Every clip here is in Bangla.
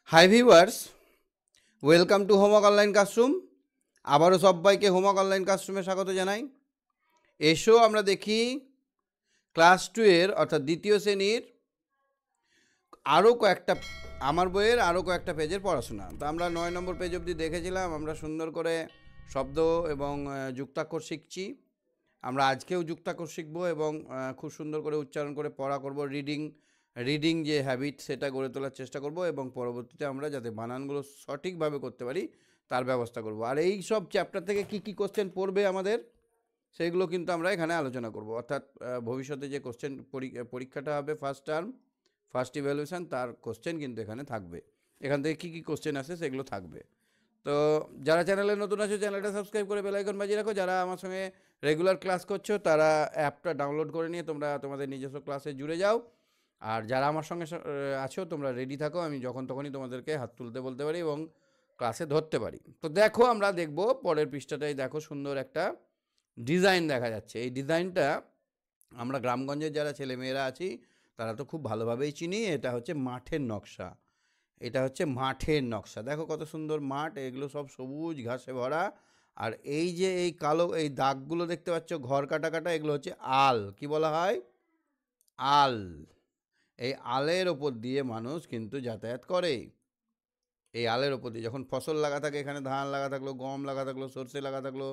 Hi viewers, welcome to homework online classroom. আবারও সবাইকে হোমওয়ার্ক অনলাইন ক্লাসরুমে স্বাগত জানাই। এসো আমরা দেখি ক্লাস 2 এর অর্থাৎ দ্বিতীয় শ্রেণীর আরও কয়েকটা আমার বইয়ের আরও কয়েকটা পেজের পড়াশোনা। তো আমরা 9 নম্বর পেজ অবধি দেখেছিলাম। আমরা সুন্দর করে শব্দ এবং যুক্তাক্ষর শিখছি। আমরা আজকেও যুক্তাক্ষর শিখবো এবং খুব সুন্দর করে উচ্চারণ করে পড়া করব। রিডিং যে হ্যাবিট সেটা গড়ে তোলার চেষ্টা করব এবং পরবর্তীতে আমরা যাতে বানানগুলো সঠিকভাবে করতে পারি তার ব্যবস্থা করব। আর এই সব চ্যাপ্টার থেকে কি কি কোশ্চেন পড়বে আমাদের সেইগুলো কিন্তু আমরা এখানে আলোচনা করব। অর্থাৎ ভবিষ্যতে যে কোশ্চেন পরীক্ষাটা হবে ফার্স্ট ইভ্যালুয়েশন, তার কোশ্চেন কিন্তু এখানে থাকবে। এখান থেকে কি কি কোশ্চেন আসে সেগুলো থাকবে। তো যারা চ্যানেলে নতুন আছে চ্যানেলটা সাবস্ক্রাইব করে বেল আইকন বাজিয়ে রাখো। যারা আমার সঙ্গে রেগুলার ক্লাস করছো তারা অ্যাপটা ডাউনলোড করে নিয়ে তোমরা তোমাদের নিজস্ব ক্লাসে জুড়ে যাও। আর যারা আমার সঙ্গে আছো তোমরা রেডি থাকো, আমি যখন তখনই তোমাদেরকে হাত তুলতে বলতে পারি এবং ক্লাসে ধরতে পারি। তো দেখো, আমরা দেখব পরের পৃষ্ঠাটাই। দেখো, সুন্দর একটা ডিজাইন দেখা যাচ্ছে। এই ডিজাইনটা আমরা গ্রামগঞ্জের যারা ছেলেমেয়েরা আছি তারা তো খুব ভালোভাবেই চিনি। এটা হচ্ছে মাঠের নকশা। এটা হচ্ছে মাঠের নকশা। দেখো কত সুন্দর মাঠ, এগুলো সব সবুজ ঘাসে ভরা। আর এই যে এই কালো এই দাগগুলো দেখতে পাচ্ছ ঘর কাটা কাটা, এগুলো হচ্ছে আল। কি বলা হয়? আল। এই আলের ওপর দিয়ে মানুষ কিন্তু যাতায়াত করে। এই আলের ওপর দিয়ে যখন ফসল লাগা থাকে, এখানে ধান লাগা থাকলো, গম লাগা থাকলো, সর্ষে লাগা থাকলো,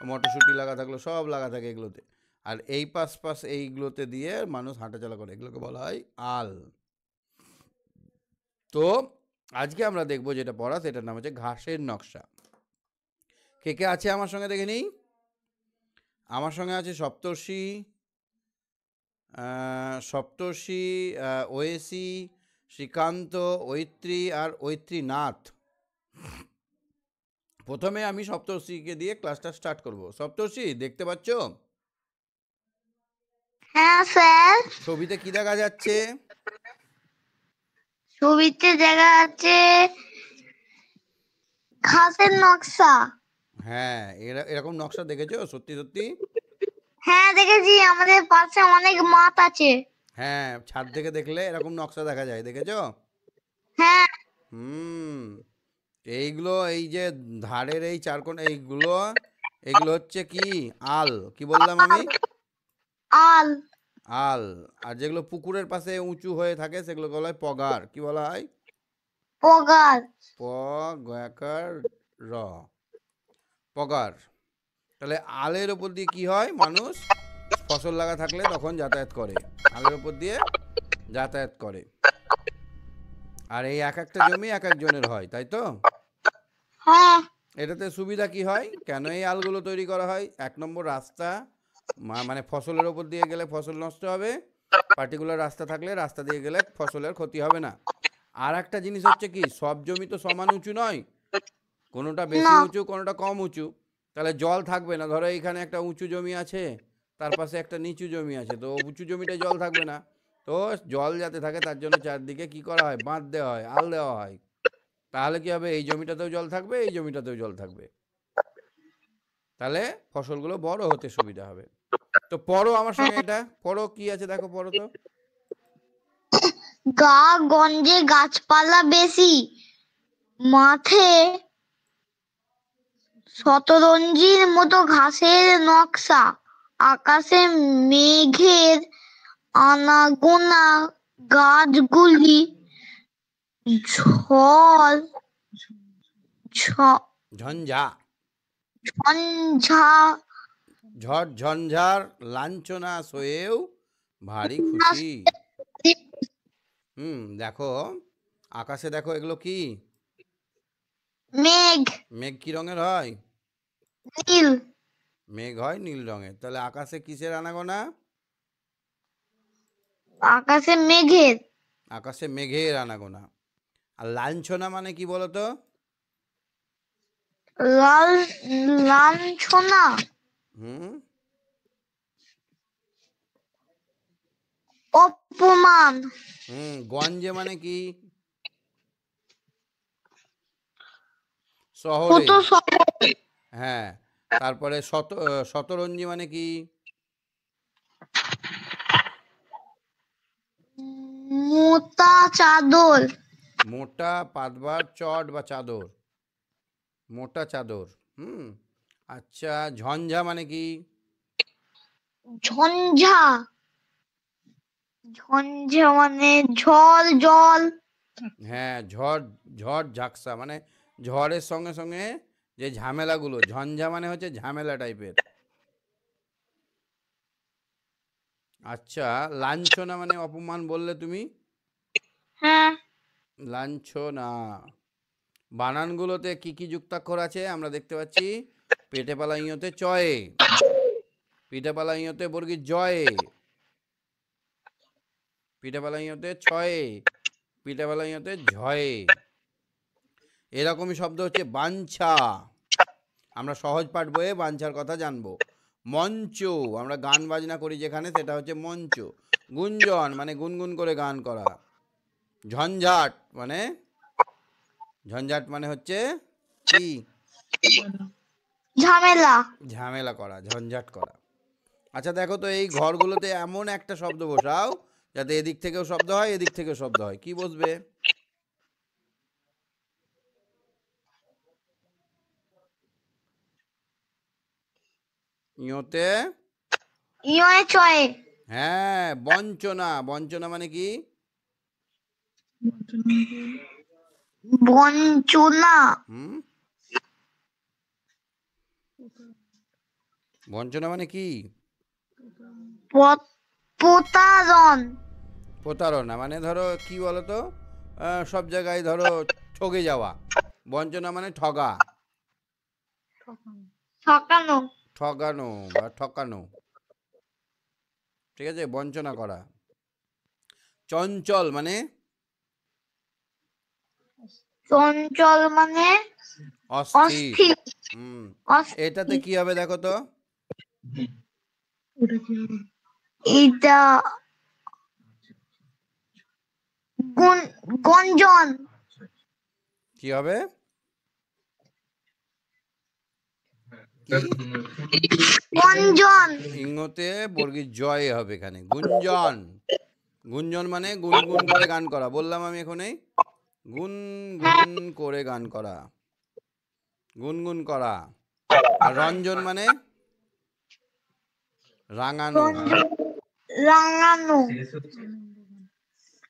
মটরশুঁটি লাগা থাকলো, সব লাগা থাকে এগুলোতে। আর এই পাশ এইগুলোতে দিয়ে মানুষ হাঁটাচলা করে, এগুলোকে বলা হয় আল। তো আজকে আমরা দেখব যেটা পড়া, সেটার নাম হচ্ছে ঘাসের নকশা। কে কে আছে আমার সঙ্গে দেখে নিই। আমার সঙ্গে আছে সপ্তর্ষি, ওয়েসি, শ্রীকান্ত, ঐত্রী আর ঐত্রীনাথ। প্রথমে আমি সপ্তর্ষিকে দিয়ে ক্লাসটা স্টার্ট করব। সপ্তর্ষি, দেখতে পাচ্ছ? হ্যাঁ স্যার। ছবিতে কি দেখা যাচ্ছে? ছবিতে দেখা যাচ্ছে ঘাসের নকশা। হ্যাঁ, এরকম নকশা দেখেছো সত্যি সত্যি? হ্যাঁ দেখেছি, আমাদের পাশে অনেক মাঠ আছে। হ্যাঁ, ছাদ থেকে দেখলে এরকম নকশা দেখা যায়, দেখেছো? হ্যাঁ। হুম। এইগুলো এই যে ধারের এই চারকোণ এগুলো হচ্ছে কি? আল। কি বললাম আমি? আল। আল। আর যেগুলো পুকুরের পাশে উঁচু হয়ে থাকে সেগুলো বলা হয় পগার। কি বলা হয়? পগার। প গয়াকার র, পগার। তাহলে আলের ওপর দিয়ে কি হয়? মানুষ ফসল লাগা থাকলে তখন যাতায়াত করে, আলের ওপর দিয়ে যাতায়াত করে। আর এই এক একটা জমি এক একজনের হয়, তাই তো? হ্যাঁ। এটাতে সুবিধা কি হয়? কেন এই আলগুলো তৈরি করা হয়? 1 নম্বর, রাস্তা। মানে ফসলের ওপর দিয়ে গেলে ফসল নষ্ট হবে, পার্টিকুলার রাস্তা থাকলে রাস্তা দিয়ে গেলে ফসলের ক্ষতি হবে না। আর একটা জিনিস হচ্ছে কি, সব জমি তো সমান উঁচু নয়, কোনোটা বেশি না। উঁচু কোনোটা কম উঁচু। তাহলে জল থাকবে না। ধরো এইখানে একটা উঁচু জমি আছে, তার পাশে একটা নিচু জমি আছে, তো উঁচু জমিটায় জল থাকবে না। তো জল যাতে থাকে তার জন্য চারদিকে কি করা হয়? বাঁধ দেওয়া হয়, আল দেওয়া হয়। তাহলে কি হবে? এই জমিটাতেও জল থাকবে, এই জমিটাতেও জল থাকবে। তাহলে ফসলগুলো বড় হতে সুবিধা হবে। তো পড়ো আমার সঙ্গে, এটা পড়ো কি আছে দেখো, পড়ো তো। গঞ্জে গাছপালা বেশি, মাঠে শতরঞ্জির মতো ঘাসের নকশা, আকাশে মেঘের আনাগোনা, গাছগুলি ঝড় ঝঞ্ঝা, ঝঞ্ঝা ঝড় ঝঞ্ঝার লাঞ্ছনা সয়েও ভারী খুশি। দেখো আকাশে, দেখো এগুলো কি? মেঘ। মেঘ কি রঙের হয়? নীল। মেঘ হয় নীল রঙের। তাহলে আকাশে কিসের আনাগোনা? আকাশে মেঘের। আকাশে মেঘের আনাগোনা। আর লাঞ্ছনা মানে কি বলতো? লাল লাঞ্ছনা। হুম অপমান। গঞ্জে মানে কি? শহরে। ছোট শহর। হ্যাঁ। তারপরে শতরঞ্জি মানে কি? মোটা চাদর। মোটা পাতবার চট বা চাদর, মোটা চাদর। আচ্ছা, ঝঞ্ঝা মানে কি? ঝঞ্ঝা ঝঞ্ঝা মানে ঝড় জল। হ্যাঁ, ঝড়, ঝড় ঝাক্সা মানে ঝড়ের সঙ্গে সঙ্গে যে ঝামেলাগুলো, ঝঞ্ঝা মানে হচ্ছে ঝামেলা টাইপের। আচ্ছা, লাঞ্ছনা মানে অপমান বললে তুমি? হ্যাঁ, লাঞ্ছনা। বানানগুলোতে কি কি যুক্তাক্ষর আছে আমরা দেখতে পাচ্ছি? পেটে পালা ইঁতে চয়ে, পিঠে পালা ইঁতে বর্গীর জয়ে, পিঠে পালা ইঁতে ছয়ে, পিঠে পালা ইঁতে ঝয়ে। এরকমই শব্দ হচ্ছে বাঞ্ছা। আমরা সহজ পাঠ বইয়ে বাঞ্ছার কথা জানবো। মঞ্চ, আমরা গান বাজনা করি যেখানে, সেটা হচ্ছে মঞ্চ। গুঞ্জন মানে গুনগুন করে গান করা। ঝঞ্ঝাট মানে, ঝঞ্ঝাট মানে হচ্ছে কি? ঝামেলা। ঝামেলা করা, ঝঞ্ঝাট করা। আচ্ছা দেখো তো, এই ঘরগুলোতে এমন একটা শব্দ বসাও যাতে এদিক থেকেও শব্দ হয়, এদিক থেকেও শব্দ হয়। কি বসবে? ইঁতে, ইয়ে চয়ে। হ্যাঁ, বঞ্চনা। বঞ্চনা মানে কি? বঞ্চনা হুম, বঞ্চনা মানে কি? প্রতারণ। প্রতারণা মানে ধরো কি বলতো, সব জায়গায় ধরো ঠকে যাওয়া। বঞ্চনা মানে ঠগা, ঠকানো। ঠগানো বা ঠকানো। ঠিক আছে, বঞ্চনা করা। চঞ্চল মানে, চঞ্চল মানে অস্থির। অস্থির। এটাতে অস্থির। কি হবে দেখো তো? এটা গঞ্জন। কি হবে? কি? গঞ্জন। ইংতে বর্গীর জয় হবে এখানে। গুঞ্জন। গুঞ্জন মানে গুনগুন করে গান করা। বললাম আমি এখনই, গুনগুন করে গান করা, গুনগুন করা। আর রঞ্জন মানে রাঙানো। রাঙানো।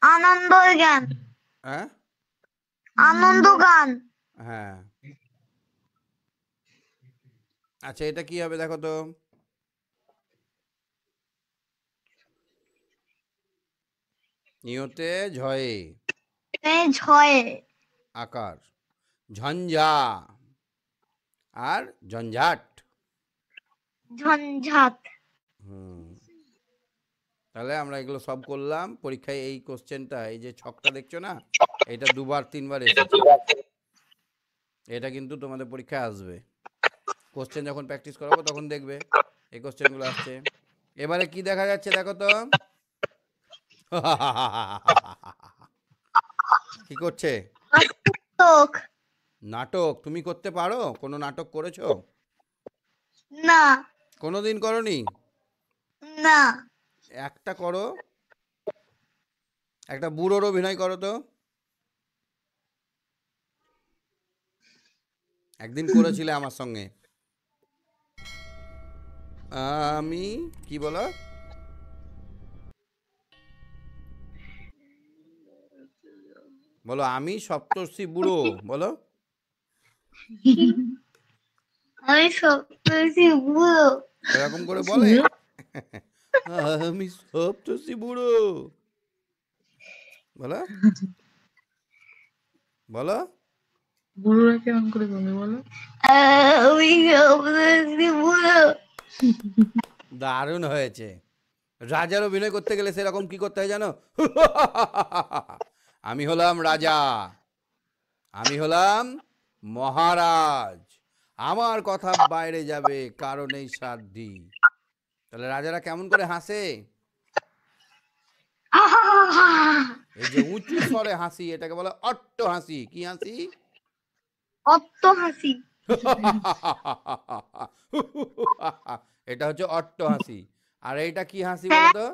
আনন্দ গান। হ্যাঁ, আনন্দ গান। হ্যাঁ। আচ্ছা, এটা কি হবে দেখো তো? ইয়তে ঝয়ে, ঝয়ে। আকার। ঝঞ্ঝা আর ঝঞ্ঝাট। ঝঞ্ঝাট। হুম, তাহলে আমরা এগুলো সব করলাম। পরীক্ষায় এই কোশ্চেনটা, এই যে ছকটা দেখছো না, এটা দুবার তিনবার এসেছে। এটা কিন্তু তোমাদের পরীক্ষায় আসবে। কোশ্চেন যখন প্র্যাকটিস করাবো তখন দেখবে এই কোশ্চেনগুলো আসছে। এবারে কি দেখা যাচ্ছে দেখো তো? কি করছে? নাটক। নাটক। তুমি করতে পারো? কোনো নাটক করেছো? না। কোনোদিন করনি? না। একটা করো, একটা বুড়োর অভিনয় করো তো। একদিন করেছিলে আমার সঙ্গে। আমি, কি বলো? বলো, আমি সপ্তর্ষি বুড়ো, বলো। আমি সপ্তর্ষি বুড়ো। এরকম করে বলে? আমি সপ্তর্ষি বুড়ো, বলো, বলো। বুড়োরা কেমন করে বলে বলো? আমি সপ্তর্ষি বুড়ো। দারুণ হয়েছে। রাজার অভিনয় করতে গেলে সেরকম কি করতে হয় জানো? আমি হলাম রাজা, আমি হলাম মহারাজ, আমার কথা বাইরে যাবে কারণ এই সাধ্যি। তাহলে রাজারা কেমন করে হাসে? এই যে উঁচু স্বরে হাসি, এটাকে বলে অট্ট হাসি। কি হাসি? অট্ট হাসি। এটা হচ্ছে অট্ট হাসি। আর এইটা কি হাসি বলো হ্যাঁ, তো?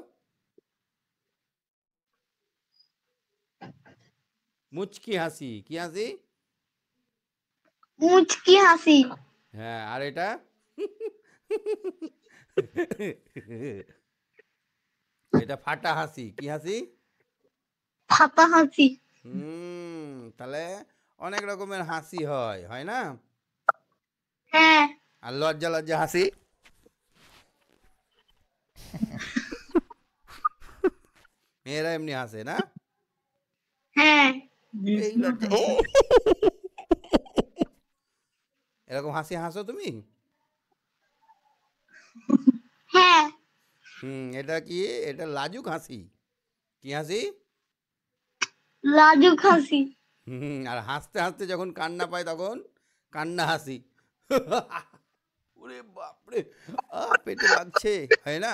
মুচকি হাসি, কি হাসি? মুচকি হাসি। হ্যাঁ, আর এটা? এটা ফাটা হাসি, কি হাসি? ফাটা হাসি। তাহলে অনেক রকমের হাসি হয়, হয় না? হ্যাঁ। আর লজ্জা লজ্জা হাসি? মেয়েরা এমনি হাসে না? হ্যাঁ। এই লজ্জা এরকম হাসি হাসো তুমি? হ্যাঁ। এটা কি? এটা লাজুক হাসি, কি হাসি? লাজুক হাসি। আর হাসতে হাসতে যখন কান্না পায় তখন কান্না হাসি। ওরে বাপরে, পেটে লাগছে, হয় না?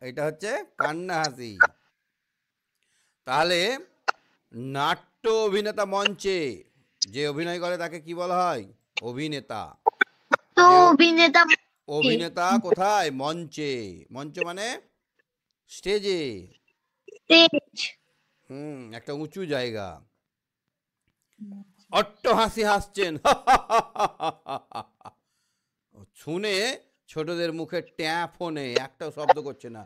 এটা হচ্ছে কান্না হাসি। তাহলে নাট্য অভিনেতা মঞ্চে যে অভিনয় করে তাকে কি বলা হয়? অভিনেতা। তো যে অভিনেতা। অভিনেতা কোথায়? মঞ্চে। মঞ্চ মানে স্টেজে। স্টেজ। একটা উঁচু জায়গা। অট্ট হাসি হাসছেন। শুনে ছোটদের মুখে ট্যাঁ ফোনে একটাও শব্দ করছে না,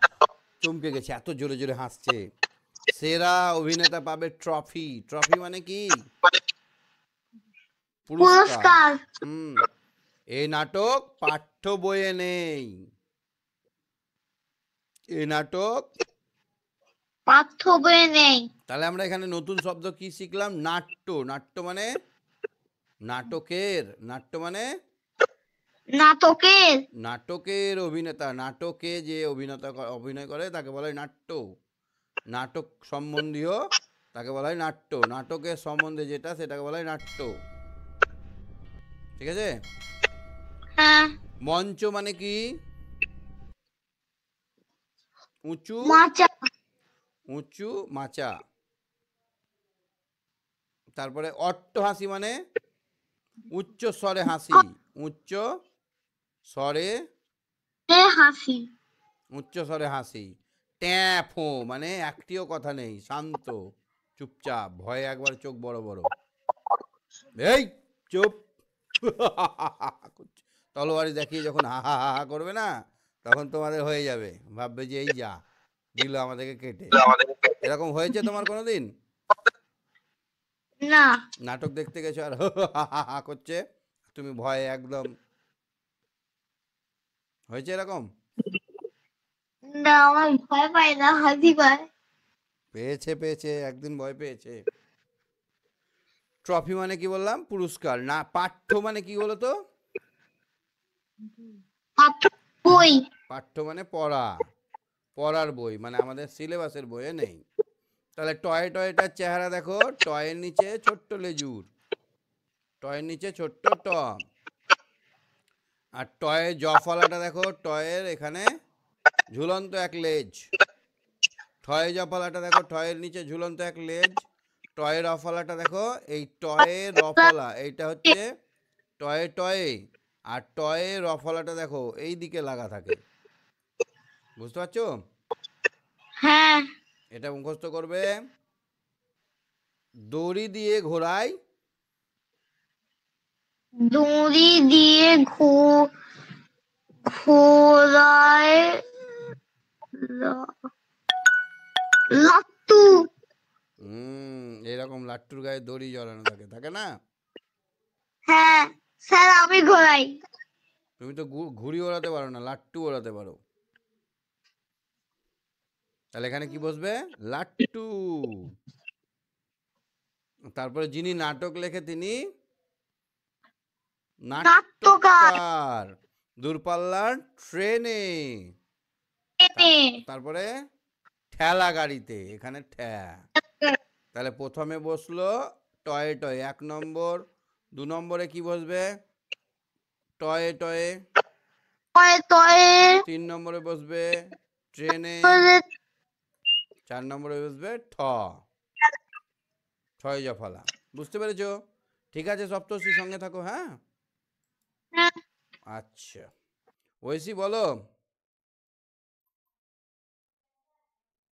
চমকে গেছে, এত জোরে জোরে হাসছে। সেরা অভিনেতা পাবে ট্রফি। ট্রফি মানে কি? পুরস্কার। এই নাটক পাঠ্য বইয়ে নেই। এই নাটক পাঠ্য বইয়ে নেই। তাহলে আমরা এখানে নতুন শব্দ কি শিখলাম? নাট্য। নাট্য মানে নাটকের। নাট্য মানে নাটকের। নাটকের অভিনেতা। নাটকে যে অভিনয় করে তাকে বলা হয় নাট্য। নাটক সম্বন্ধীয় তাকে বলা হয় নাট্য। নাটকের সম্বন্ধে যেটা সেটাকে বলা হয় নাট্য। ঠিক আছে? হ্যাঁ। মঞ্চ মানে কি? উঁচু, মাচা। উঁচু মাচা। তারপরে অট্ট হাসি মানে উচ্চ স্বরে হাসি। উচ্চ স্বরে হাসি। উচ্চ স্বরে হাসি। ট্যাফো মানে একটিও কথা নেই, শান্ত, চুপচাপ, ভয়ে একবার চোখ বড় বড়। এই চুপ। তলোয়ারি দেখিয়ে যখন হা হা হা করবে না, তখন তোমাদের হয়ে যাবে, ভাববে যে এই যা দিল আমাদেরকে কেটে। এরকম হয়েছে তোমার কোনোদিন? না। নাটক দেখতে গেছো আর হা হা হা করছে, তুমি ভয়ে একদম, হয়েছে এরকম? না, আমার ভয় পায় না, হাসি পায়। পেয়েছে, পেয়েছে, একদিন ভয় পেয়েছে। ট্রফি মানে কি বললাম? পুরস্কার। না, পাঠ্য মানে কি বলো তো? পাঠ্য বই। পাঠ্য মানে পড়া, পড়ার বই, মানে আমাদের সিলেবাসের বইয়ে নেই। তাহলে টয় টয়টার চেহারা দেখো, টয়ের নিচে ছোট্ট লেজুর, টয়ের নিচে ছোট্ট ট। আর টয়ের জফলাটা দেখো, টয়ের এখানে ঝুলন্ত এক লেজ। টয়ে জফলাটা দেখো, টয়ের নিচে ঝুলন্ত এক লেজ। টয়ের রফলাটা দেখো, এই টয়ের রফলা এইটা হচ্ছে টয়ে টয়ে, আর টয়ে রফলাটা দেখো এই দিকে লাগা থাকে। বুঝতে পারছো? হ্যাঁ। এটা মুখস্থ করবে। দড়ি দিয়ে ঘোড়ায়, দড়ি দিয়ে ঘোড়ায় লাট্টু। এরকম লাট্টুর গায়ে দড়ি জড়ানো থাকে, থাকে না? হ্যাঁ স্যার, আমি ঘোড়াই। তুমি তো ঘুড়ি ওড়াতে পারো না, লাট্টু ওড়াতে পারো। তাহলে এখানে কি বসবে? লাট্টু। তারপরে যিনি নাটক লেখে তিনি নাট্যকার। নাট্যকার। দূরপাল্লার ট্রেনে। তারপরে ঠেলা গাড়িতে, এখানে ঠ্যা। তাহলে প্রথমে বসলো টয়ে টয়ে 1 নম্বর। 2 নম্বরে কি বসবে? টয়ে টয়ে। টয়ে টয়ে। 3 নম্বরে বসবে ট্রেনে। 4 নম্বরে বসবে ঠ, ছয় জফলা। বুঝতে পেরেছো? ঠিক আছে সপ্তর্ষি, সঙ্গে থাকো। হ্যাঁ, আচ্ছা। ঐশী বলো,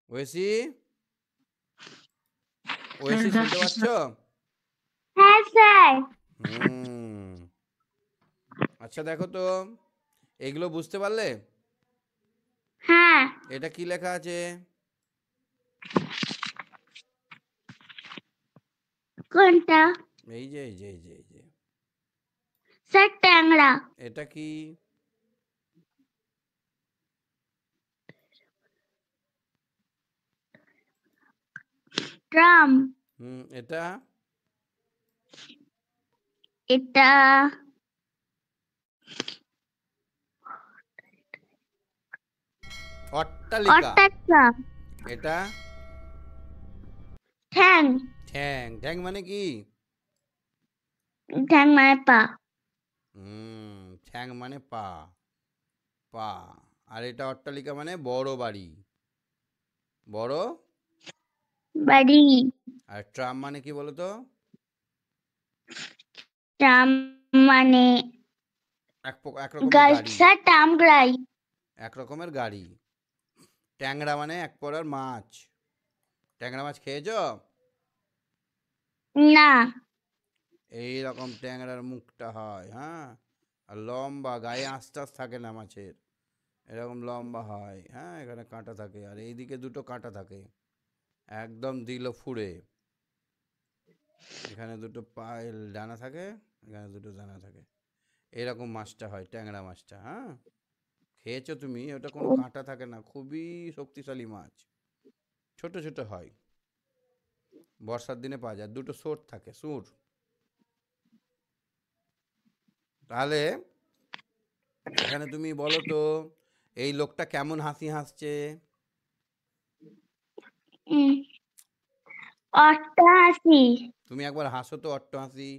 ঐশী ওয়েসি শুনতে পাচ্ছ? হ্যাঁ স্যার। হুম, আচ্ছা দেখো তো, এগুলো বুঝতে পারলে? হ্যাঁ। এটা কি লেখা আছে? কোনটা? এই যে এই যে এই যে এই যে স্যার ট্যাংরা। এটা কি? ট্রাম। এটা এটা অট্টালিকা। অট্টালিকা। এটা ঠ্যাং। ঠ্যাং। ঠ্যাং মানে কি? ঠ্যাং মানে পা। ঠ্যাং মানে পা। পা। আর এটা অট্টালিকা মানে বড় বাড়ি। বড়। বাড়ি। আর ট্রাম মানে কি বলো তো? ট্রাম মানে এক রকমের গাড়ি। স্যার ট্রামগাড়ি। এক রকমের গাড়ি। ট্যাংরা মানে এক প্রকার মাছ। ট্যাংরা মাছ খেয়েছো? না। এই রকম ট্যাংরার মুখটা হয়, হ্যাঁ। আর লম্বা, গায়ে আঁশ থাকে না মাছের, এরকম লম্বা হয়, হ্যাঁ। এখানে কাঁটা থাকে আর এইদিকে দুটো কাঁটা থাকে, একদম দিল ফুড়ে। এখানে দুটো পায়েল ডানা থাকে, এখানে দুটো ডানা থাকে। এরকম মাছটা হয় ট্যাংরা মাছটা, হ্যাঁ। খেয়েছো তুমি? ওটা কোনো কাঁটা থাকে না, খুবই শক্তিশালী মাছ। ছোট ছোট হয়, বর্ষার দিনে পাওয়া যায়। দুটো সোর থাকে, সুর। তাহলে এখানে তুমি বলো তো, এই লোকটা কেমন হাসি হাসছে? অট্টাহাসি। তুমি একবার হাসো তো, অট্ট হাসি।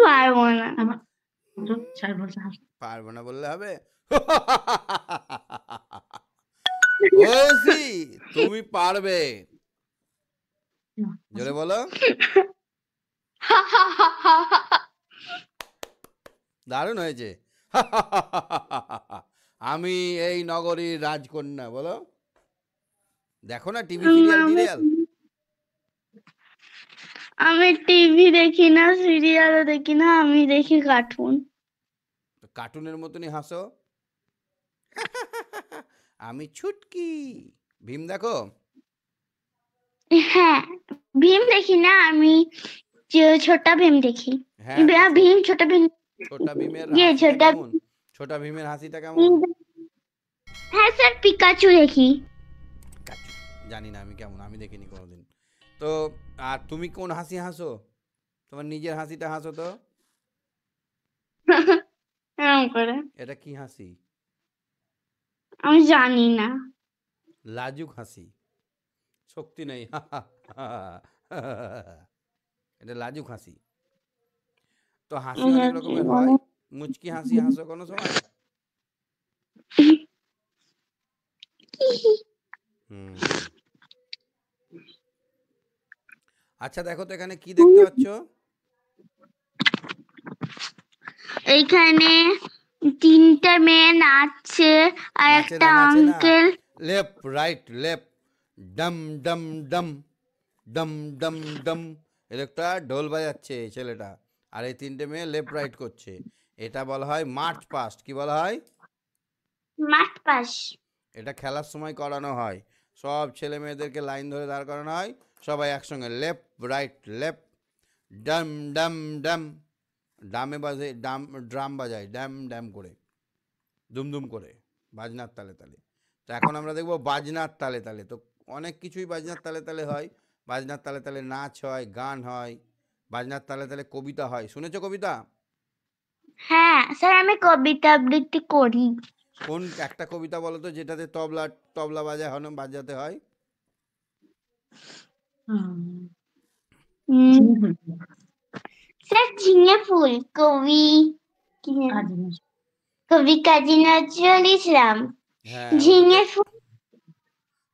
পারবো না। পারবো না বললে হবে? ওসি, তুমি পারবে। জোরে বলো। দারুণ হয়েছে। আমি এই নগরীর রাজকন্যা, বলো। দেখো না টিভি সিরিয়াল টিরিয়াল? আমি টিভি দেখি না, সিরিয়ালও দেখি না, আমি দেখি কার্টুন। কার্টুনের মতনই হাসো। আমি ছুটকি। ভীম দেখো? হ্যাঁ, ভীম দেখি না, আমি ছোটা ভীম দেখি। হ্যাঁ, ভীম ছোটা ভীম। ছোটা ভীমের ইয়ে হাসিটা ছোটা কেমন? ছোটা ভীমের হাসিটা কেমন? হ্যাঁ স্যার, পিকাচু দেখি। কাচু। জানি না আমি কেমন, আমি দেখিনি কোনোদিন। তো আর তুমি কোন হাসি হাসো? তোমার নিজের হাসিটা হাসো তো। এরকম করে। এটা কি হাসি? আমি জানি না। লাজুক হাসি, শক্তি নেই। এটা লাজুক হাসি। তো হাসি অনেক রকমের হয়। মুচকি হাসি হাসো কোনো সময়? হুম। আচ্ছা দেখো তো, এখানে কি দেখতে পাচ্ছ? এইখানে তিনটা মেয়ে নাচছে আর নাচে একটা না, নাচে না। আঙ্কেল। লেফট রাইট লেফট, ডম ডম ডম, ডম ডম ডম। এর একটা ঢোল বাজাচ্ছে এই ছেলেটা, আর এই তিনটে মেয়ে লেফট রাইট করছে। এটা বলা হয় মার্চ পাস্ট। কি বলা হয়? মাঠ পাস। এটা খেলার সময় করানো হয়। সব ছেলে মেয়েদেরকে লাইন ধরে দাঁড় করানো হয়, সবাই একসঙ্গে left right left, Dam Dam Dam. ডামে বাজে, ড্রাম বাজায় ড্যাম ড্যাম করে, দুমদুম করে, বাজনার তালে তালে। তো এখন আমরা দেখবো বাজনার তালে তালে। তো অনেক কিছুই বাজনার তালে তালে হয়। বাজনার তালে তালে নাচ হয়, গান হয়, বাজনার তালে তালে কবিতা হয়। শুনেছো কবিতা? হ্যাঁ স্যার, আমি কবিতা আবৃত্তি করি। কোন একটা কবিতা বলো তো যেটাতে তবলা তবলা বাজাতে হয়? স্যার ঝিঙে ফুল, কবি কবি কাজী নজরুল ইসলাম। হ্যাঁ, ওটাতে ঝিঙে ফুল,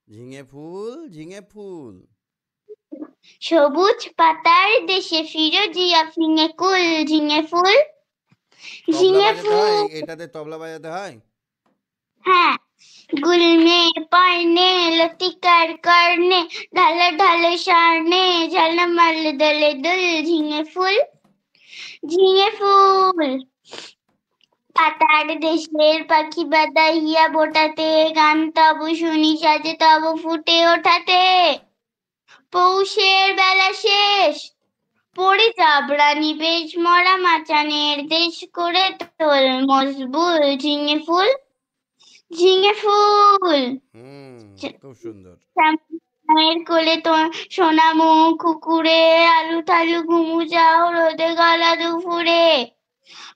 ঝিঙে ফুল ঝিঙে ফুল, সবুজ পাতার দেশে ফিরোজিয়া ফিঙে কুল। ঝিঙে ফুল, তবলা ঝিঙে বাজাতে হয়। ফুল। এটাতে তবলা বাজাতে হয়। হ্যাঁ, गुलने पड़ने लतिकार करने ढाले ढाले सारने झलमल दले दुल झिंगे फूल পাতার দেশের পাখি বাদাইয়া বোটাতে গান তব শুনি সাজে তব ফুটে ওঠাতে পৌষের বেলা শেষ পড়ি চাবড়া নিবেশ মরা মাচানের দেশ করে তোল মজবুল ঝিঙে ফুল খুব সুন্দর। মায়ের কোলে তো সোনা মুখ কুকুরে আলু থালু ঘুমু যাও রোদে গলা দুপুরে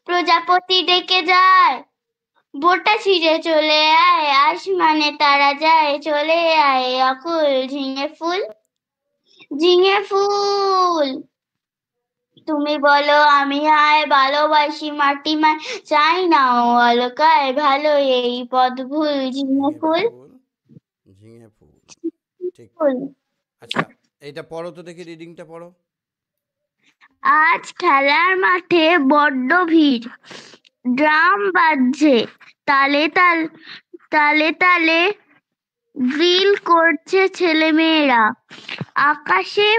প্রজাপতি ডেকে যায় বোটা ছিঁড়ে চলে আয় আসমানে তারা যায় চলে আয় অকুল ঝিঙে ফুল তুমি বলো আমি হায় ভালোবাসি মাটি মায় চাই না ও অলকায় ভালো এই পদ ভুল ঝিঙে ফুল ঠিক। আচ্ছা এইটা পড়ো তো দেখি, রিডিংটা পড়ো। আজ খেলার মাঠে বড্ড ভিড় ড্রাম বাজছে তালে তালে ড্রিল করছে ছেলেমেয়েরা আকাশে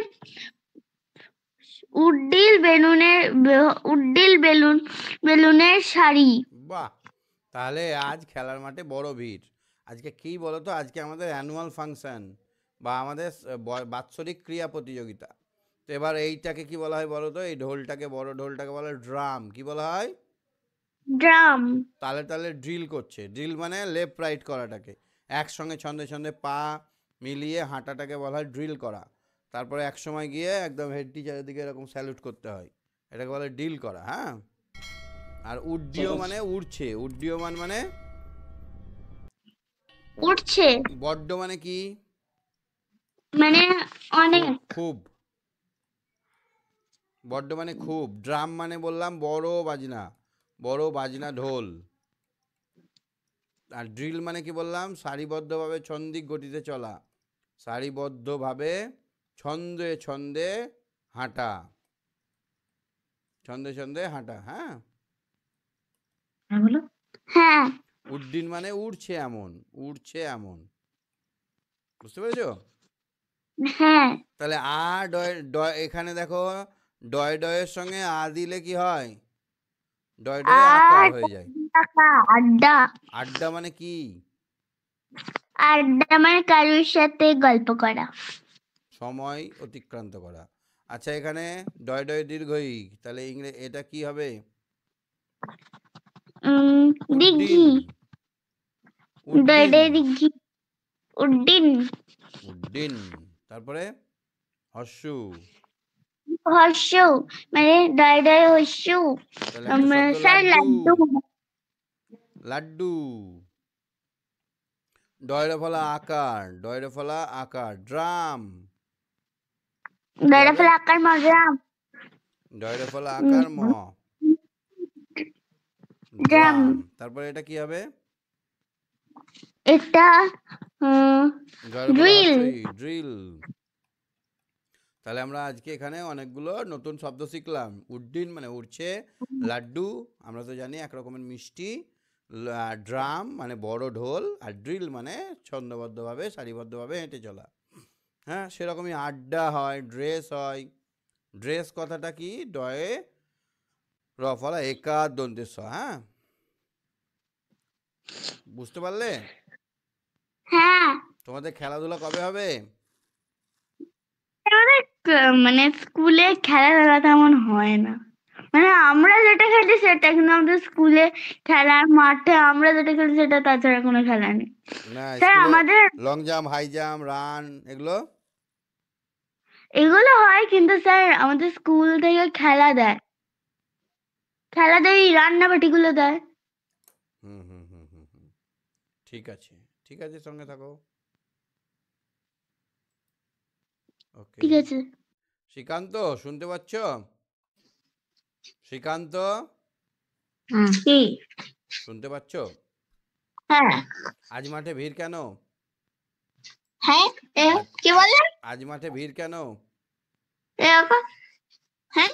উড্ডিল বেলুনের সারি। বাহ, তাহলে আজ খেলার মাঠে বড় ভিড়। আজকে কি বলো তো, আজকে আমাদের অ্যানুয়াল ফাংশন বা আমাদের বাৎসরিক ক্রিয়া প্রতিযোগিতা। তো এবার এইটাকে কি বলা হয় বলো তো, এই ঢোলটাকে, বড় ঢোলটাকে বলা হয় ড্রাম। কি বলা হয়? ড্রাম। তালে তালে ড্রিল করছে। ড্রিল মানে লেফট রাইট করাটাকে একসঙ্গে ছন্দে ছন্দে পা মিলিয়ে হাঁটাটাকে বলা হয় ড্রিল করা। তারপরে এক সময় গিয়ে একদম হেড টিচারের দিকে এরকম স্যালুট করতে হয়, এটাকে বলে ড্রিল করা। হ্যাঁ, আর উড্ডীয়মান উড়ছে, উড্ডীয়মান মানে উঠছে। বড্ড মানে কি? মানে অনেক। খুব। বড্ড মানে খুব। ড্রাম মানে বললাম বড় বাজনা ঢোল। আর ড্রিল মানে কি বললাম? সারিবদ্ধভাবে ছন্দিক গতিতে চলা, সারিবদ্ধভাবে ছন্দে ছন্দে হাঁটা, ছন্দে ছন্দে হাঁটা। হ্যাঁ, হ্যাঁ। উড্ডিন মানে উড়ছে এমন, উড়ছে এমন। বুঝতে পেরেছো? হ্যাঁ। তাহলে আ ডয়, এখানে দেখো ডয় ডয়ের সঙ্গে আ দিলে কি হয়? ডয় ডয় আকার হয়ে যায়। আড্ডা। আড্ডা মানে কি? আড্ডা মানে কারোর সাথে গল্প করা, সময় অতিক্রান্ত করা। আচ্ছা, এখানে ডয় ডয় দীর্ঘই, তাহলে এটা কি হবে? দিঘি। উড্ডিন। তারপরে হর্ষু মানে ডয় ডয় হর্ষু। লাড্ডু। লাড্ডু। ডয়রে ফলা আকার ড্রাম। ডয়রে ফলা আকার ম ড্রাম। ডয়রে ফলা আকার ম ড্রাম। তারপরে এটা কি হবে? এটা ড্রিল। তাহলে আমরা আজকে এখানে অনেকগুলো নতুন শব্দ শিখলাম। উড্ডিন মানে উড়ছে, লাড্ডু আমরা তো জানি এক রকমের মিষ্টি, ড্রাম মানে বড় ঢোল, আর ড্রিল মানে ছন্দবদ্ধভাবে সারিবদ্ধভাবে হেঁটে চলা। হ্যাঁ, সেরকমই আড্ডা হয়, ড্রেস হয়। ড্রেস কথাটা কি? ডয়ে রফলা একার দন্তেস। হ্যাঁ, বুঝতে পারলে? হ্যাঁ। তোমাদের খেলাধুলা কবে হবে? মানে স্কুলে খেলাধুলা তেমন হয় না, মানে আমরা যেটা খেলি সেটা, কিন্তু আমাদের স্কুলে খেলার মাঠে আমরা যেটা খেলি সেটা, তাছাড়া কোনো খেলা নেই। স্যার আমাদের long jump, high jump, run এগুলো হয়, কিন্তু স্যার আমাদের স্কুল থেকে খেলা দেয়, রান্নাবাটিগুলো দেয়। ঠিক আছে, সঙ্গে থাকো। ওকে, ঠিক আছে। শ্রীকান্ত শুনতে পাচ্ছ? শ্রীকান্ত শুনতে পাচ্ছ? হ্যাঁ। আজ মাঠে ভিড় কেন? হ্যাঁ, কি বললেন? আজ মাঠে ভিড় কেন? হ্যাঁ,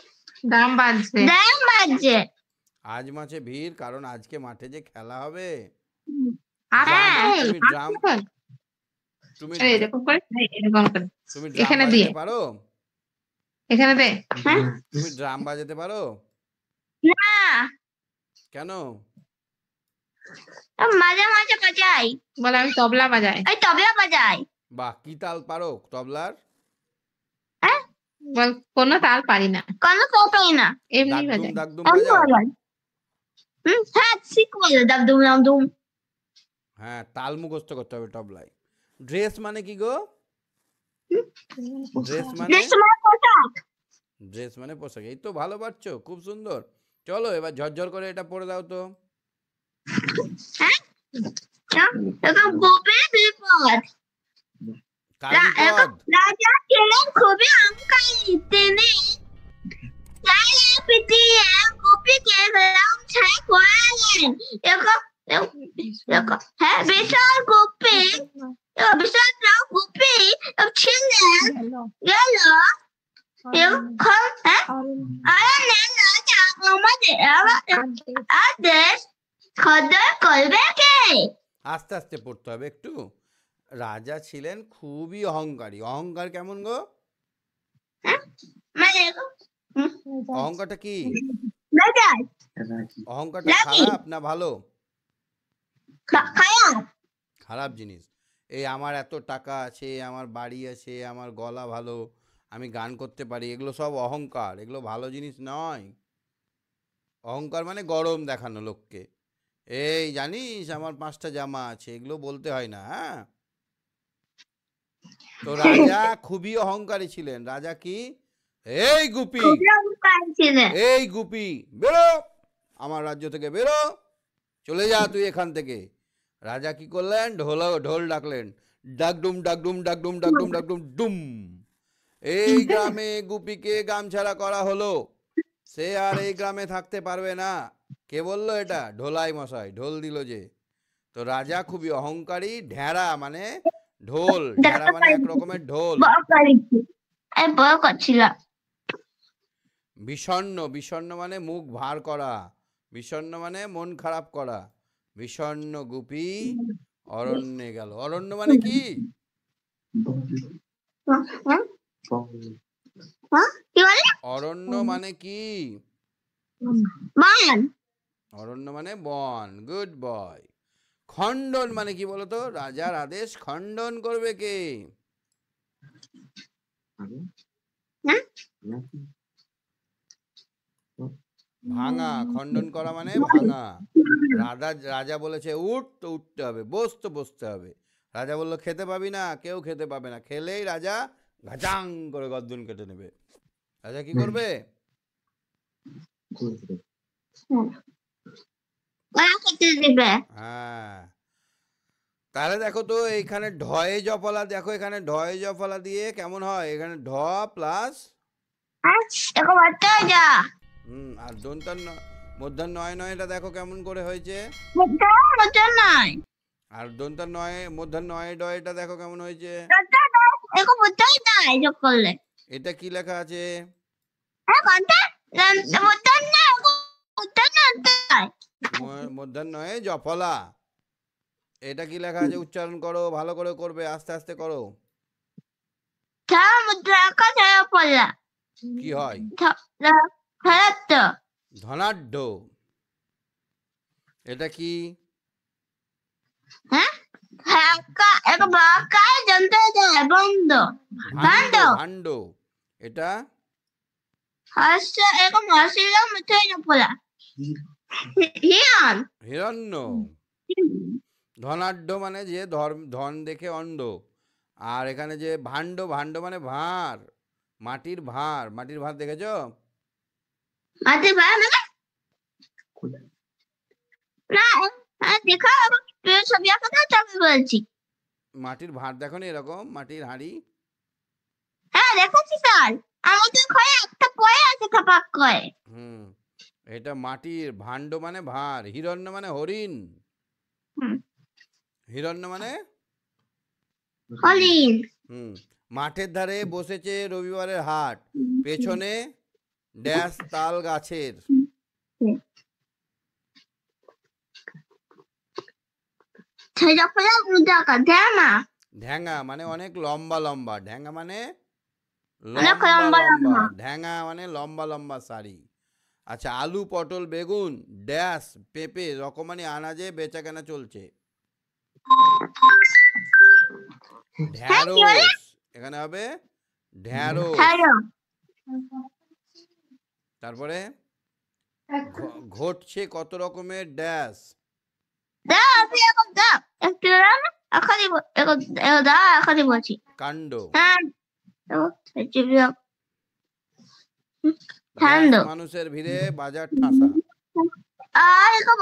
ড্রাম বাজছে। ড্রাম বাজছে। আজ মাঠে ভিড় কারণ আজকে মাঠে যে খেলা হবে তুমি ড্রাম তুমি এরকম করে এরকম করে তুমি ড্রাম এখানে বাজাতে দিয়ে পারো? এখানে দে তুমি ড্রাম বাজাতে পারো? না, কেন? মাঝে মাঝে বাজাই। বলে আমি তবলা বাজাই। এই তবলা বাজাই। বাহ, কি তাল পারো তবলার? হ্যাঁ, বল কোনো তাল পারি না, কোনো তো পাই না। এমনি দাগদুম বাজাই। দাগদুম অন্য বাজাও? বাজাই। হ্যাঁ, শিখবো দাবদুম দাবদুম। হ্যাঁ, তাল মুখস্থ করতে হবে তবলায়। ড্রেস মানে কি গো? ড্রেস মানে? ড্রেস মানে পোশাক। ড্রেস মানে পোশাক। এই তো ভালো পারছো, খুব সুন্দর। চলো এবার ঝরঝর করে এটা পড়ে দাও তো। হ্যাঁ, এখন গোপের বিপদ। কার বিপদ? রাজা ছিলেন খুবই অহংকারী। তিনি চাইলে পিটিয়ে গোপীকে লাঞ্ছনা করালেন। হ্যাঁ, বিশাল গোপী ছিলেন গেল। রাজা আমাদের আদেশ খদ্দর করবে কে? আস্তে আস্তে পড়তে হবে একটু। রাজা ছিলেন খুবই অহংকারী। অহংকার কেমন গো? মানে অহংকারটা কি? রাজাই অহংকারটা খারাপ না ভালো? খারাপ। খারাপ জিনিস। এই আমার এত টাকা আছে, আমার বাড়ি আছে, আমার গলা ভালো, আমি গান করতে পারি, এগুলো সব অহংকার। এগুলো ভালো জিনিস নয়। অহংকার মানে গরম দেখানো লোককে। এই জানিস আমার 5টা জামা আছে, এগুলো বলতে হয় না। হ্যাঁ, তো রাজা খুবই অহংকারী ছিলেন। রাজা কি? এই গুপি, খুবই অহংকারী ছিলেন। এই গুপি, বেরো আমার রাজ্য থেকে, বেরো, চলে যা তুই এখান থেকে। রাজা কি করলেন? ঢোল ডাকলেন, ডাকডুম ডাকডুম ডাকডুম ডাকডুম ডাকডুম ডুম। এই গ্রামে গুপিকে গামছাড়া করা হলো। সে আর এই গ্রামে থাকতে পারবে না। কে বললো এটা? ঢোলাই মশাই ঢোল দিল যে। তো রাজা খুবই অহংকারী। ঢেঁড়া মানে ঢোল, ঢেঁড়া মানে এক রকমের ঢোল। বড় করছিলাম। বিষণ্ণ, বিষণ্ণ মানে মুখ ভার করা, বিষণ্ণ মানে মন খারাপ করা। বিষণ্ণ গুপি অরণ্যে গেল। অরণ্য মানে কি? অরণ্য মানে কি? বন। অরণ্য মানে বন। Good boy. খণ্ডন মানে কি বলতো? রাজার আদেশ খণ্ডন করবে কে? ভাঙা। খণ্ডন করা মানে ভাঙা। রাজা বলেছে উঠ, তো উঠতে হবে, বস তো বসতে হবে। রাজা বললো খেতে পাবি না, কেউ খেতে পাবে না। খেলেই রাজা ঘাচাং করে গর্দন কেটে নেবে। রাজা কি করবে? হ্যাঁ, তাহলে দেখো তো এইখানে ঢয়ে জফলা, দেখো এখানে ঢয়ে জফলা দিয়ে কেমন হয়? এখানে ঢ প্লাস আর দন্তান্ন মধ্যাহ্ন নয় নয়টা দেখো কেমন করে হয়েছে। আর দন্তার নয় মধ্যাহ্ন নয় ডয়টা দেখো কেমন হয়েছে। এটা কি লেখা আছে? মধ্যাহ্ন নয় জফলা। এটা কি লেখা আছে? উচ্চারণ করো, ভালো করে করবে, আস্তে আস্তে করো। কি হয়? ধনাঢ্য। এটা কি? ভাণ্ড। এটা হিরণ্য। ধনাঢ্য মানে যে ধন দেখে অন্ধ। আর এখানে যে ভাণ্ড, ভাণ্ড মানে ভাঁড়, মাটির ভাঁড়। মাটির ভাঁড় দেখেছো? মাটির ভাঁড় দেখো নি? এরকম মাটির হাঁড়ি। এটা মাটির। ভাণ্ড মানে ভাঁড়। হিরণ্য মানে হরিণ। হিরণ্য মানে মাঠের ধারে বসেছে রবিবারের হাট, পেছনে ড্যাশ তাল গাছের। ছেড়ে ফেলা উদাকা ধ্যামা ঢ্যাঙা মানে অনেক লম্বা লম্বা, ঢ্যাঙা মানে অনেক লম্বা লম্বা লম্বা, লম্বা। ঢ্যাঙা মানে লম্বা লম্বা শাড়ি। আচ্ছা, আলু পটল বেগুন ড্যাশ পেঁপে রকমারি আনাজে বেচা কেনা চলছে। হ্যাঁ কি বলে? ঢ্যাঁড়স, এখানে হবে ঢ্যাঁড়স। হ্যালো তারপরে ঘটছে কত রকমের ড্যাশ। দাও আপনি এখন দাও একটু দাও না এখনই দাও এখনই বলছি কাণ্ড। হ্যাঁ ড্যাশ ঠান্ডা মানুষের ভিড়ে বাজার ঠাসা। আর এখন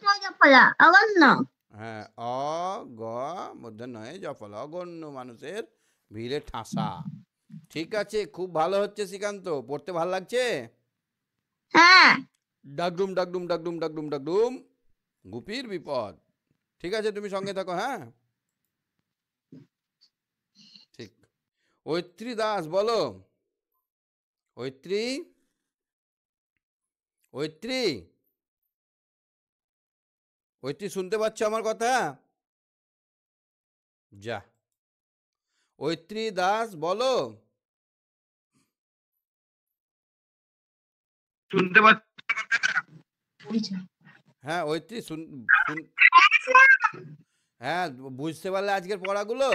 ছেড়ে ফেলা আবার না হ্যাঁ, অ গ মধ্যে নয় জফল, অগণ্য মানুষের ভিড়ে ঠাসা। ঠিক আছে, খুব ভালো হচ্ছে শ্রীকান্ত, পড়তে ভালো লাগছে। হ্যাঁ ডাকডুম ডাকডুম ডাকডুম ডাকডুম ডাকডুম গুপির বিপদ। ঠিক আছে, তুমি সঙ্গে থাকো। হ্যাঁ ঠিক। ঐত্রী দাস বলো। ঐত্রী, ঐত্রী, ঐত্রী শুনতে পাচ্ছ আমার কথা? যা, ঐত্রী দাস বলো। শুনতে পাচ্ছি। হ্যাঁ ঐত্রী হ্যাঁ, বুঝতে পারলে আজকের পড়াগুলো?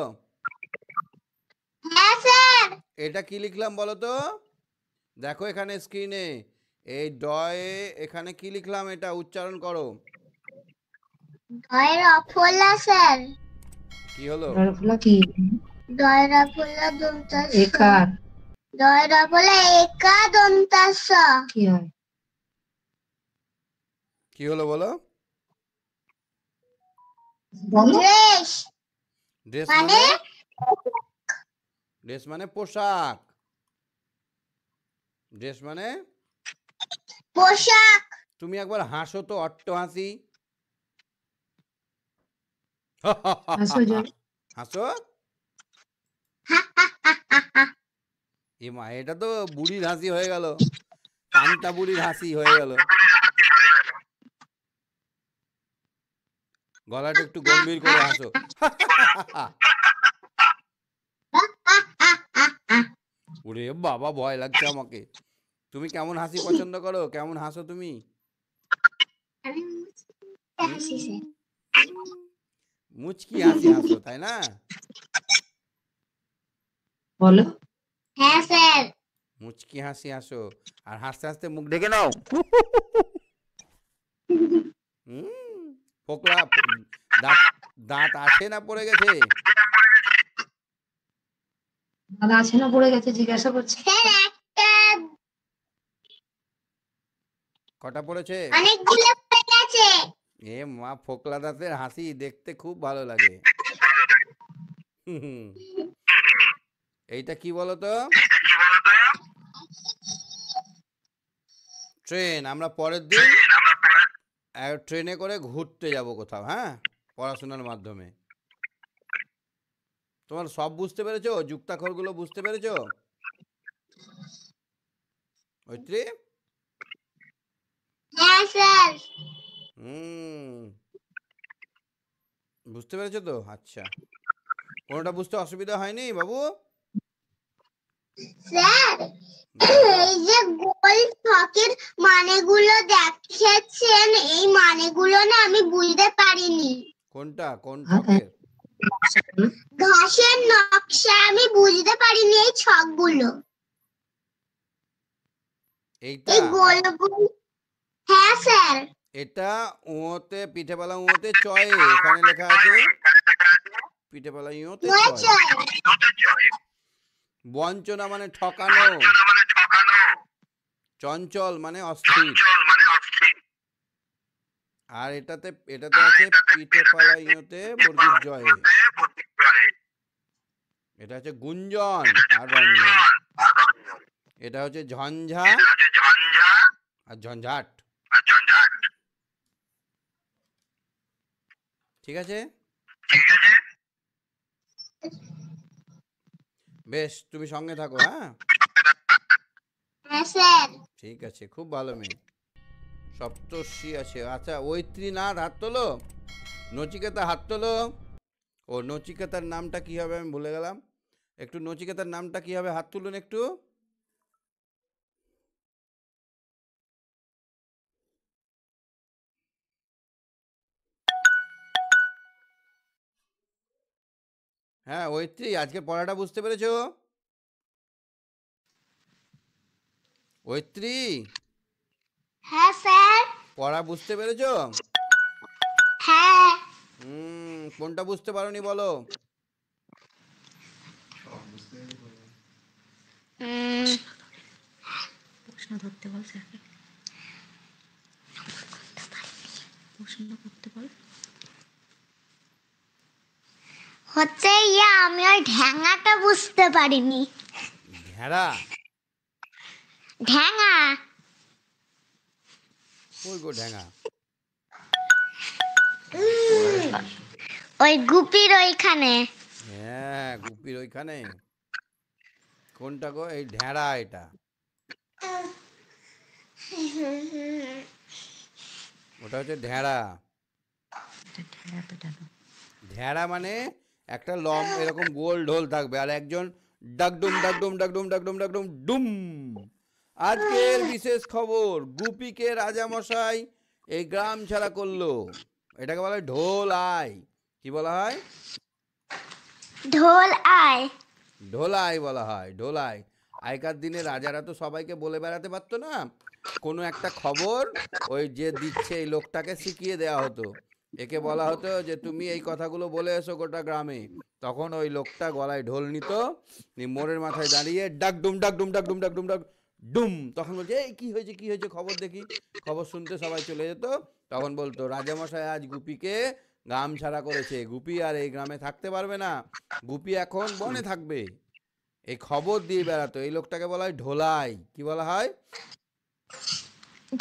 হ্যাঁ স্যার এটা কি লিখলাম বলো তো? দেখো এখানে স্ক্রিনে এই ডয়ে এখানে কি লিখলাম, এটা উচ্চারণ করো। দয়রা ফোলা স্যার কি হলো? কি দয়রা ফোলা দন্তাস একার দয়রা ফোলা একা দন্তাস কি হয়? কি হলো বলো? ড্রেস ড্রেস মানে ড্রেস মানে পোশাক। ড্রেস মানে পোশাক তুমি একবার হাসো তো, অট্ট হাসি। হাসো জোরে। হাসো। এ মা, এটা তো বুড়ির হাসি হয়ে গেল, কান্তা বুড়ির হাসি হয়ে গেল। গলাটা একটু গম্ভীর করে হাসো। ওরে বাবা, ভয় লাগছে আমাকে। তুমি কেমন হাসি পছন্দ করো? কেমন হাসো তুমি? মুচকি হাসি হাসো, তাই না? বলো। হ্যাঁ স্যার মুচকি হাসি হাসো, আর হাসতে হাসতে মুখ ঢেকে নাও। ফোকলা দাঁত, দাঁত আছে না পড়ে গেছে? দাদা আছে না পড়ে গেছে জিজ্ঞাসা করছে। স্যার একটা কটা পড়েছে? অনেকগুলো পড়ে গেছে এ মা, ফোকলা দাঁতের হাসি দেখতে খুব ভালো লাগে। এইটা কি বলতো? ট্রেন। আমরা পরের দিন ট্রেনে করে ঘুরতে যাব কোথাও, হ্যাঁ, পড়াশোনার মাধ্যমে। তোমার সব বুঝতে পেরেছো? যুক্তাক্ষরগুলো বুঝতে পেরেছো? ঐত্রী? হ্যাঁ স্যার বুঝতে পেরেছো তো? আচ্ছা, কোনোটা বুঝতে অসুবিধা হয়নি বাবু? স্যার এই যে গোল ছকের মানেগুলো দেখিয়েছেন, এই মানেগুলো না আমি বুঝতে পারিনি। কোনটা? কোন ছকের? ঘাসের নকশা আমি বুঝতে পারিনি, এই ছকগুলো, এইটা? এই গোল গোল। হ্যাঁ স্যার এটা উঁতে, পিঠেপালা উঁতে চয়ে, এখানে লেখা আছে পিঠেপালা ইঁতে চয়। বঞ্চনা মানে ঠকানো, চঞ্চল মানে অস্থির। আর এটাতে আছে পিঠেপালা ইঁতে বর্গীর জয়ে। এটা হচ্ছে গুঞ্জন আর রঞ্জন। এটা হচ্ছে ঝঞ্ঝা আর ঝঞ্ঝাট। ঠিক আছে, বেশ, তুমি সঙ্গে থাকো। হ্যাঁ হ্যাঁ স্যার ঠিক আছে, খুব ভালো মেয়ে। সপ্তর্ষি আছে। আচ্ছা, ঐত্রীনাথ হাত তোলো। নচিকেতা হাত তোলো। ও নচিকেতার নামটা কি হবে আমি ভুলে গেলাম, একটু নচিকেতার নামটা কি হবে হাত তুলুন একটু। হ্যাঁ ঐত্রী, আজকে পড়াটা বুঝতে পেরেছো? ঐত্রী, হ্যাঁ স্যার। পড়া বুঝতে পেরেছো? হ্যাঁ। কোনটা বুঝতে পারোনি বলো? প্রশ্ন ধরতে বল স্যারকে, প্রশ্ন করতে বল। হচ্ছে আমি ওই ঢ্যাঙাটা বুঝতে পারিনি। ঢেঁড়া? ঢ্যাঙা কই গো ঢেঙা? ওই গুপির ওইখানে। হ্যাঁ গুপির ওইখানে। কোনটা গো? এই ঢেঁড়া এটা। ওটা হচ্ছে ঢেঁড়া। ঢেড়া পেটানো। ঢেঁড়া মানে একটা লম এরকম গোল ঢোল থাকবে আর একজন ডাকডুম ডাকডুম ডাকডুম ডাকডুম ডাকডুম ডুম। আজকের বিশেষ খবর, গুপিকে রাজামশাই এই গ্রাম ছাড়া করলো। এটাকে বলা হয় ঢোল আয়। কি বলা হয়? ঢোল আয়। ঢোলাই বলা হয়, ঢোলাই। আগেকার দিনে রাজারা তো সবাইকে বলে বেড়াতে পারতো না, কোনো একটা খবর ওই যে দিচ্ছে এই লোকটাকে শিখিয়ে দেওয়া হতো। একে বলা হতো যে তুমি এই কথাগুলো বলে এসো গোটা গ্রামে। তখন ওই লোকটা গলায় ঢোল নিত, মোড়ের মাথায় দাঁড়িয়ে ডাকডুম ডাকডুম ডাকডুম ডাকডুম ডাক ডুম। তখন বলছে এই কি হয়েছে কি হয়েছে খবর দেখি। খবর শুনতে সবাই চলে যেত। তখন বলতো রাজামশাই আজ গুপিকে গ্রাম ছাড়া করেছে, গুপি আর এই গ্রামে থাকতে পারবে না, গুপি এখন বনে থাকবে। এই খবর দিয়ে বেড়াতো। এই লোকটাকে বলা হয় ঢোলাই। কি বলা হয়?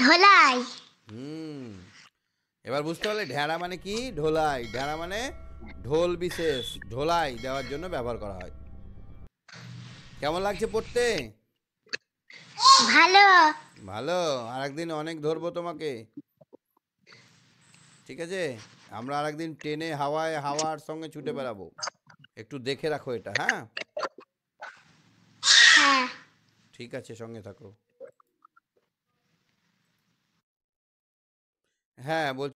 ঢোলাই। হুম, এবার বুঝতে পারলে ঢেঁড়া মানে কি? ঢোলাই। ঢেঁড়া মানে ঢোল বিশেষ, ঢোলাই দেওয়ার জন্য ব্যবহার করা হয়। কেমন লাগছে পড়তে? ভালো। ভালো। আর একদিন অনেক ধরবো তোমাকে, ঠিক আছে? আমরা আর একদিন ট্রেনে হাওয়ায় হাওয়ার সঙ্গে ছুটে বেড়াবো। একটু দেখে রাখো এটা, হ্যাঁ? হ্যাঁ। ঠিক আছে, সঙ্গে থাকো। হ্যাঁ বলছি